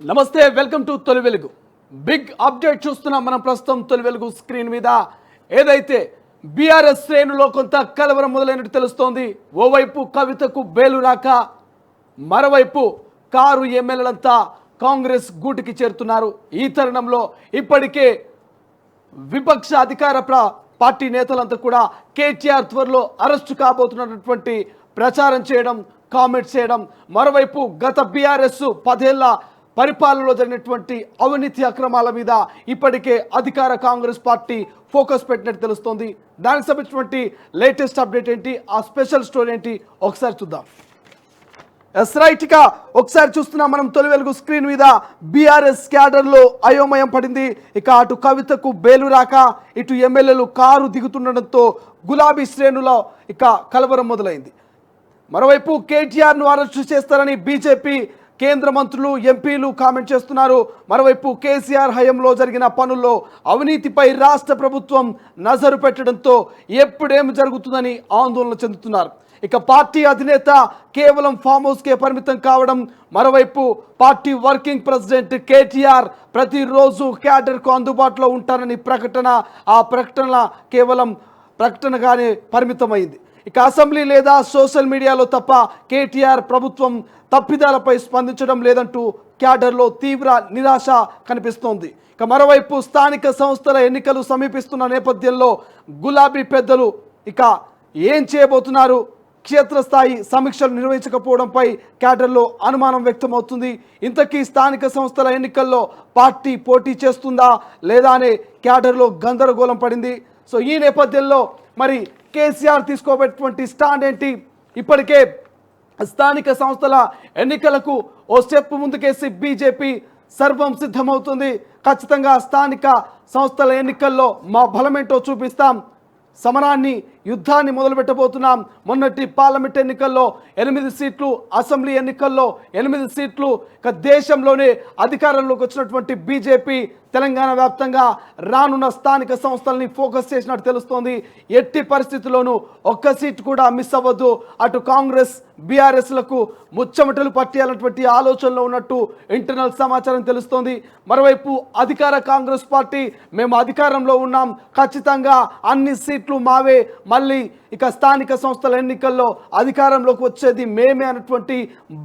నమస్తే, welcome to తొలి వెలుగు. బిగ్ అప్డేట్ చూస్తున్నాం మనం ప్రస్తుతం తొలి వెలుగు స్క్రీన్ మీద. ఏదైతే బీఆర్ఎస్ శ్రేణులో కొంత కలవరం మొదలైనట్టు తెలుస్తోంది. ఓవైపు కవితకు బేలు రాక, మరోవైపు కారు ఎమ్మెల్యేలంతా కాంగ్రెస్ గూటికి చేరుతున్నారు. ఈ తరుణంలో ఇప్పటికే విపక్ష అధికార పార్టీ నేతలంతా కూడా కేటీఆర్ త్వరలో అరెస్టు కాబోతున్నటువంటి ప్రచారం చేయడం, కామెంట్స్ చేయడం. మరోవైపు గత బీఆర్ఎస్ 10 ఏళ్ల పరిపాలనలో జరిగినటువంటి అవినీతి అక్రమాల మీద ఇప్పటికే అధికార కాంగ్రెస్ పార్టీ ఫోకస్ పెట్టినట్టు తెలుస్తోంది. దానికి సంబంధించినటువంటి లేటెస్ట్ అప్డేట్ ఏంటి, ఆ స్పెషల్ స్టోరీ ఏంటి ఒకసారి చూద్దాం. రైట్గా ఒకసారి చూస్తున్నాం మనం తొలి వెలుగు స్క్రీన్ మీద. బీఆర్ఎస్ క్యాడర్లో అయోమయం పడింది. ఇక అటు కవితకు బేలు రాక, ఇటు ఎమ్మెల్యేలు కారు దిగుతుండడంతో గులాబీ శ్రేణులో ఇక కలవరం మొదలైంది. మరోవైపు కేటీఆర్ను అరెస్టు చేస్తారని బీజేపీ కేంద్ర మంత్రులు, ఎంపీలు కామెంట్ చేస్తున్నారు. మరోవైపు కేసీఆర్ హయాంలో జరిగిన పనుల్లో అవినీతిపై రాష్ట్ర ప్రభుత్వం నజరు పెట్టడంతో ఎప్పుడేం జరుగుతుందని ఆందోళన చెందుతున్నారు. ఇక పార్టీ అధినేత కేవలం ఫామ్ హౌస్కే పరిమితం కావడం, మరోవైపు పార్టీ వర్కింగ్ ప్రెసిడెంట్ కేటీఆర్ ప్రతిరోజు క్యాడర్కు అందుబాటులో ఉంటారని ప్రకటన, ఆ ప్రకటన కేవలం ప్రకటనగానే పరిమితమైంది. ఇక అసెంబ్లీ లేదా సోషల్ మీడియాలో తప్ప కేటీఆర్ ప్రభుత్వం తప్పిదాలపై స్పందించడం లేదంటూ క్యాడర్లో తీవ్ర నిరాశ కనిపిస్తోంది. ఇక మరోవైపు స్థానిక సంస్థల ఎన్నికలు సమీపిస్తున్న నేపథ్యంలో గులాబీ పెద్దలు ఇక ఏం చేయబోతున్నారు, క్షేత్రస్థాయి సమీక్షలు నిర్వహించకపోవడంపై క్యాడర్లో అనుమానం వ్యక్తమవుతుంది. ఇంతకీ స్థానిక సంస్థల ఎన్నికల్లో పార్టీ పోటీ చేస్తుందా లేదా అనే క్యాడర్లో గందరగోళం పడింది. సో ఈ నేపథ్యంలో మరి కేసీఆర్ తీసుకోబెట్టినటువంటి స్టాండ్ ఏంటి? ఇప్పటికే స్థానిక సంస్థల ఎన్నికలకు ఓ స్టెప్ ముందుకేసి బీజేపీ సర్వం సిద్ధమవుతుంది. ఖచ్చితంగా స్థానిక సంస్థల ఎన్నికల్లో మా బలమేంటో చూపిస్తాం, సమరాన్ని, యుద్ధాన్ని మొదలుపెట్టబోతున్నాం. మొన్నటి పార్లమెంట్ ఎన్నికల్లో 8 సీట్లు, అసెంబ్లీ ఎన్నికల్లో 8 సీట్లు. ఇక దేశంలోనే అధికారంలోకి వచ్చినటువంటి బీజేపీ తెలంగాణ వ్యాప్తంగా రానున్న స్థానిక సంస్థలని ఫోకస్ చేసినట్టు తెలుస్తోంది. ఎట్టి పరిస్థితుల్లోనూ ఒక్క సీట్ కూడా మిస్ అవ్వద్దు. అటు కాంగ్రెస్, బీఆర్ఎస్లకు ముచ్చమటలు పట్టేయాలన్నటువంటి ఆలోచనలో ఉన్నట్టు ఇంటర్నల్ సమాచారం తెలుస్తోంది. మరోవైపు అధికార కాంగ్రెస్ పార్టీ మేము అధికారంలో ఉన్నాం, ఖచ్చితంగా అన్ని సీట్లు మావే, మళ్ళీ ఇక స్థానిక సంస్థల ఎన్నికల్లో అధికారంలోకి వచ్చేది మేమే అన్నటువంటి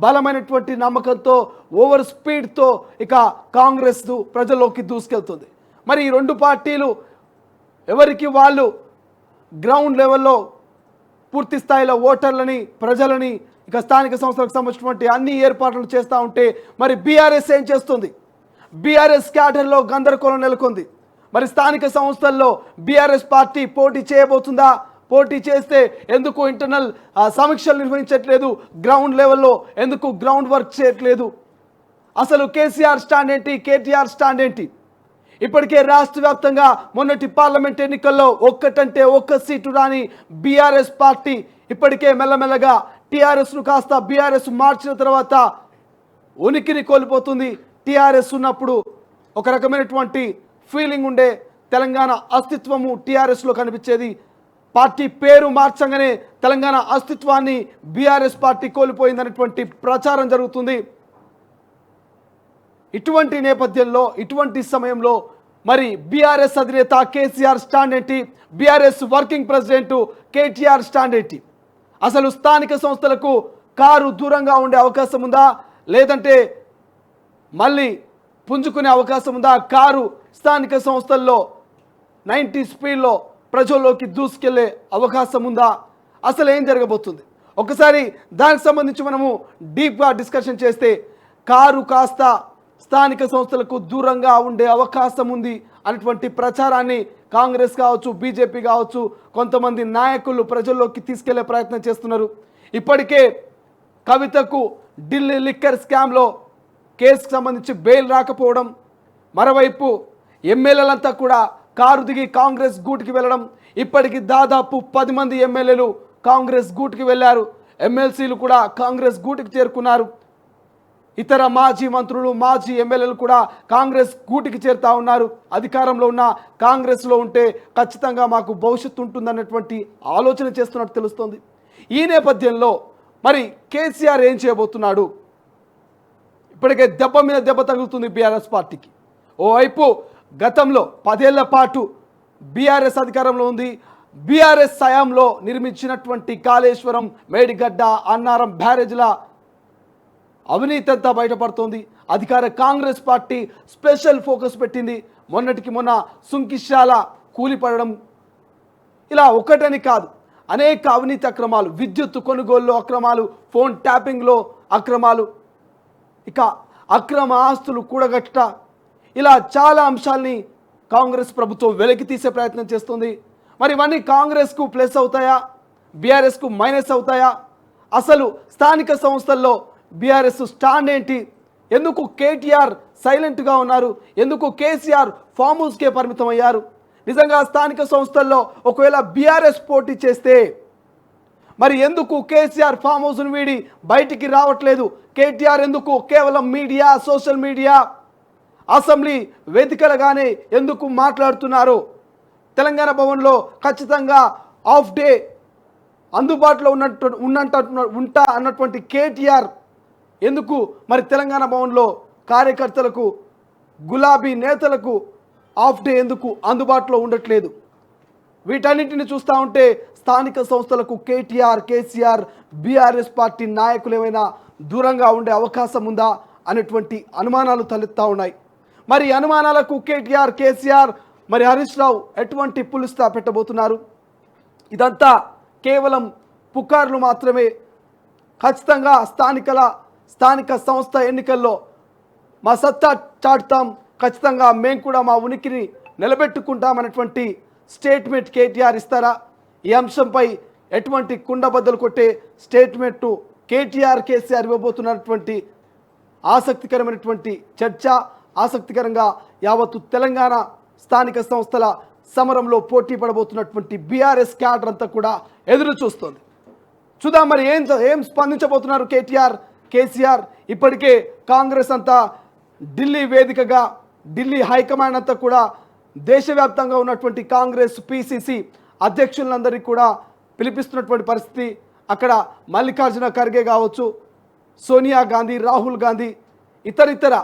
బలమైనటువంటి నమ్మకంతో, ఓవర్ స్పీడ్తో ఇక కాంగ్రెస్ ప్రజల్లోకి దూసుకెళ్తుంది. మరి ఈ రెండు పార్టీలు ఎవరికి వాళ్ళు గ్రౌండ్ లెవెల్లో పూర్తి స్థాయిలో ఓటర్లని, ప్రజలని ఇక స్థానిక సంస్థలకు సంబంధించినటువంటి అన్ని ఏర్పాట్లు చేస్తూ ఉంటే మరి బీఆర్ఎస్ ఏం చేస్తుంది? బీఆర్ఎస్ క్యాడర్లో గందరగోళం నెలకొంది. మరి స్థానిక సంస్థల్లో బీఆర్ఎస్ పార్టీ పోటీ చేయబోతుందా? పోటీ చేస్తే ఎందుకు ఇంటర్నల్ సమీక్షలు నిర్వహించట్లేదు? గ్రౌండ్ లెవెల్లో ఎందుకు గ్రౌండ్ వర్క్ చేయట్లేదు? అసలు కేసీఆర్ స్టాండ్ ఏంటి, కేటీఆర్ స్టాండ్ ఏంటి? ఇప్పటికే రాష్ట్ర వ్యాప్తంగా మొన్నటి పార్లమెంట్ ఎన్నికల్లో ఒక్కటంటే ఒక్క సీటు రాని బీఆర్ఎస్ పార్టీ ఇప్పటికే మెల్లమెల్లగా టీఆర్ఎస్ను కాస్త బీఆర్ఎస్ మార్చిన తర్వాత ఉనికిని కోల్పోతుంది. టీఆర్ఎస్ ఉన్నప్పుడు ఒక రకమైనటువంటి ఫీలింగ్ ఉండే, తెలంగాణ అస్తిత్వము టీఆర్ఎస్లో కనిపించేది. పార్టీ పేరు మార్చంగానే తెలంగాణ అస్తిత్వాన్ని బీఆర్ఎస్ పార్టీ కోల్పోయిందనేటువంటి ప్రచారం జరుగుతుంది. ఇటువంటి నేపథ్యంలో, ఇటువంటి సమయంలో మరి బీఆర్ఎస్ అధినేత కేసీఆర్ స్టాండ్ ఏంటి? BRS working president KTR stand ఏంటి? అసలు స్థానిక సంస్థలకు కారు దూరంగా ఉండే అవకాశం ఉందా, లేదంటే మళ్ళీ పుంజుకునే అవకాశం ఉందా? కారు స్థానిక సంస్థల్లో 90 స్పీడ్లో ప్రజల్లోకి దూసుకెళ్లే అవకాశం ఉందా? అసలు ఏం జరగబోతుంది? ఒకసారి దానికి సంబంధించి మనము డీప్గా డిస్కషన్ చేస్తే కారు కాస్త స్థానిక సంస్థలకు దూరంగా ఉండే అవకాశం ఉంది అనేటువంటి ప్రచారాన్ని కాంగ్రెస్ కావచ్చు, బీజేపీ కావచ్చు, కొంతమంది నాయకులు ప్రజల్లోకి తీసుకెళ్లే ప్రయత్నం చేస్తున్నారు. ఇప్పటికే కవితకు ఢిల్లీ లిక్కర్ స్కామ్లో కేసుకు సంబంధించి బెయిల్ రాకపోవడం, మరోవైపు ఎమ్మెల్యేలంతా కూడా కారు దిగి కాంగ్రెస్ గూటికి వెళ్ళడం, ఇప్పటికి దాదాపు 10 మంది ఎమ్మెల్యేలు కాంగ్రెస్ గూటికి వెళ్ళారు. ఎమ్మెల్సీలు కూడా కాంగ్రెస్ గూటికి చేరుకున్నారు. ఇతర మాజీ మంత్రులు, మాజీ ఎమ్మెల్యేలు కూడా కాంగ్రెస్ గూటికి చేరుతా ఉన్నారు. అధికారంలో ఉన్న కాంగ్రెస్లో ఉంటే ఖచ్చితంగా మాకు భవిష్యత్తు ఉంటుందన్నటువంటి ఆలోచన చేస్తున్నట్టు తెలుస్తోంది. ఈ నేపథ్యంలో మరి కేసీఆర్ ఏం చేయబోతున్నాడు? ఇప్పటికే దెబ్బ మీద దెబ్బ తగులుతుంది బీఆర్ఎస్ పార్టీకి. ఓవైపు గతంలో 10 ఏళ్ల పాటు బీఆర్ఎస్ అధికారంలో ఉంది. బీఆర్ఎస్ హయాంలో నిర్మించినటువంటి కాళేశ్వరం, మేడిగడ్డ, అన్నారం బ్యారేజ్ల అవినీతి అంతా బయటపడుతోంది. అధికార కాంగ్రెస్ పార్టీ స్పెషల్ ఫోకస్ పెట్టింది. మొన్నటికి మొన్న సుంకిశాల కూలిపడడం, ఇలా ఒకటని కాదు అనేక అవినీతి అక్రమాలు, విద్యుత్ కొనుగోలులో అక్రమాలు, ఫోన్ ట్యాపింగ్లో అక్రమాలు, ఇక అక్రమ ఆస్తులు కూడగట్ట, ఇలా చాలా అంశాల్ని కాంగ్రెస్ ప్రభుత్వం వెలికి తీసే ప్రయత్నం చేస్తుంది. మరి ఇవన్నీ కాంగ్రెస్కు ప్లస్ అవుతాయా, బీఆర్ఎస్కు మైనస్ అవుతాయా? అసలు స్థానిక సంస్థల్లో బీఆర్ఎస్ స్టాండ్ ఏంటి? ఎందుకు కేటీఆర్ సైలెంట్గా ఉన్నారు? ఎందుకు కేసీఆర్ ఫామ్ హౌస్కే పరిమితం అయ్యారు? నిజంగా స్థానిక సంస్థల్లో ఒకవేళ బీఆర్ఎస్ పోటీ చేస్తే మరి ఎందుకు కేసీఆర్ ఫామ్ హౌస్ను వీడి బయటికి రావట్లేదు? కేటీఆర్ ఎందుకు కేవలం మీడియా, సోషల్ మీడియా, అసెంబ్లీ వేదికలుగానే ఎందుకు మాట్లాడుతున్నారు? తెలంగాణ భవన్లో ఖచ్చితంగా హాఫ్ డే అందుబాటులో ఉంటా అన్నటువంటి కేటీఆర్ ఎందుకు మరి తెలంగాణ భవన్లో కార్యకర్తలకు, గులాబీ నేతలకు హాఫ్ డే ఎందుకు అందుబాటులో ఉండట్లేదు? వీటన్నింటిని చూస్తూ ఉంటే స్థానిక సంస్థలకు కేటీఆర్, కేసీఆర్, బీఆర్ఎస్ పార్టీ నాయకులు ఏమైనా దూరంగా ఉండే అవకాశం ఉందా అనేటువంటి అనుమానాలు తలెత్తా ఉన్నాయి. మరి అనుమానాలకు కేటీఆర్, కేసీఆర్, మరి హరీష్ రావు ఎటువంటి పులుస్తా పెట్టబోతున్నారు? ఇదంతా కేవలం పుకార్లు మాత్రమే. ఖచ్చితంగా స్థానిక సంస్థ ఎన్నికల్లో మా సత్తా చాటుతాం, ఖచ్చితంగా మేము కూడా మా ఉనికిని నిలబెట్టుకుంటామనేటువంటి స్టేట్మెంట్ కేటీఆర్ ఇస్తారా? ఈ అంశంపై ఎటువంటి కుండబద్దలు కొట్టే స్టేట్మెంట్ కేటీఆర్, కేసీఆర్ ఇవ్వబోతున్నటువంటి ఆసక్తికరమైనటువంటి చర్చ, ఆసక్తికరంగా యావత్తు తెలంగాణ స్థానిక సంస్థల సమరంలో పోటీ పడబోతున్నటువంటి బీఆర్ఎస్ క్యాడర్ అంతా కూడా ఎదురు చూస్తోంది. చూద్దాం మరి ఏం స్పందించబోతున్నారు కేటీఆర్, కేసీఆర్. ఇప్పటికే కాంగ్రెస్ అంతా ఢిల్లీ వేదికగా, ఢిల్లీ హైకమాండ్ అంతా కూడా దేశవ్యాప్తంగా ఉన్నటువంటి కాంగ్రెస్ పిసిసి అధ్యక్షులందరికీ కూడా పిలిపిస్తున్నటువంటి పరిస్థితి. అక్కడ మల్లికార్జున ఖర్గే కావచ్చు, సోనియా గాంధీ, రాహుల్ గాంధీ, ఇతర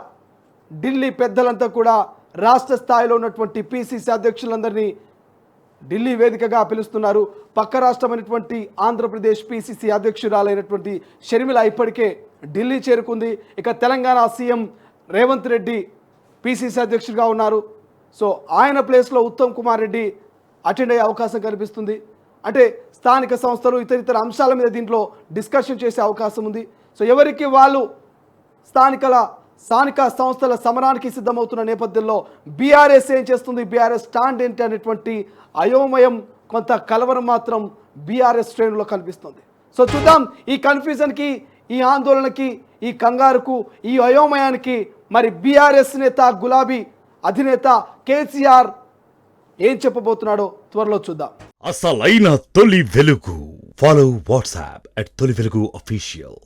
ఢిల్లీ పెద్దలంతా కూడా రాష్ట్ర స్థాయిలో ఉన్నటువంటి పిసిసి అధ్యక్షులందరినీ ఢిల్లీ వేదికగా పిలుస్తున్నారు. పక్క రాష్ట్రమైనటువంటి ఆంధ్రప్రదేశ్ పిసిసి అధ్యక్షురాలైనటువంటి షర్మిల ఇప్పటికే ఢిల్లీ చేరుకుంది. ఇక తెలంగాణ సీఎం రేవంత్ రెడ్డి పిసిసి అధ్యక్షుడిగా ఉన్నారు. సో ఆయన ప్లేస్లో ఉత్తమ్ కుమార్ రెడ్డి అటెండ్ అయ్యే అవకాశం కనిపిస్తుంది. అంటే స్థానిక సంస్థలు ఇతర అంశాల మీద దీంట్లో డిస్కషన్ చేసే అవకాశం ఉంది. సో ఎవరికి వాళ్ళు స్థానిక సంస్థల సమరానికి సిద్ధమవుతున్న నేపథ్యంలో బీఆర్ఎస్ ఏం చేస్తుంది, బీఆర్ఎస్ స్టాండ్ ఏంటి అనేటువంటి అయోమయం, కొంత కలవరం మాత్రం బీఆర్ఎస్ శ్రేణులో కనిపిస్తుంది. సో చూద్దాం ఈ కన్ఫ్యూజన్కి, ఈ ఆందోళనకి, ఈ కంగారుకు, ఈ అయోమయానికి మరి బీఆర్ఎస్ నేత, గులాబీ అధినేత కేసీఆర్ ఏం చెప్పబోతున్నాడో త్వరలో చూద్దాం. అసలైన తొలి వెలుగు. ఫాలో వాట్సాప్ @తొలి వెలుగు అఫీషియల్.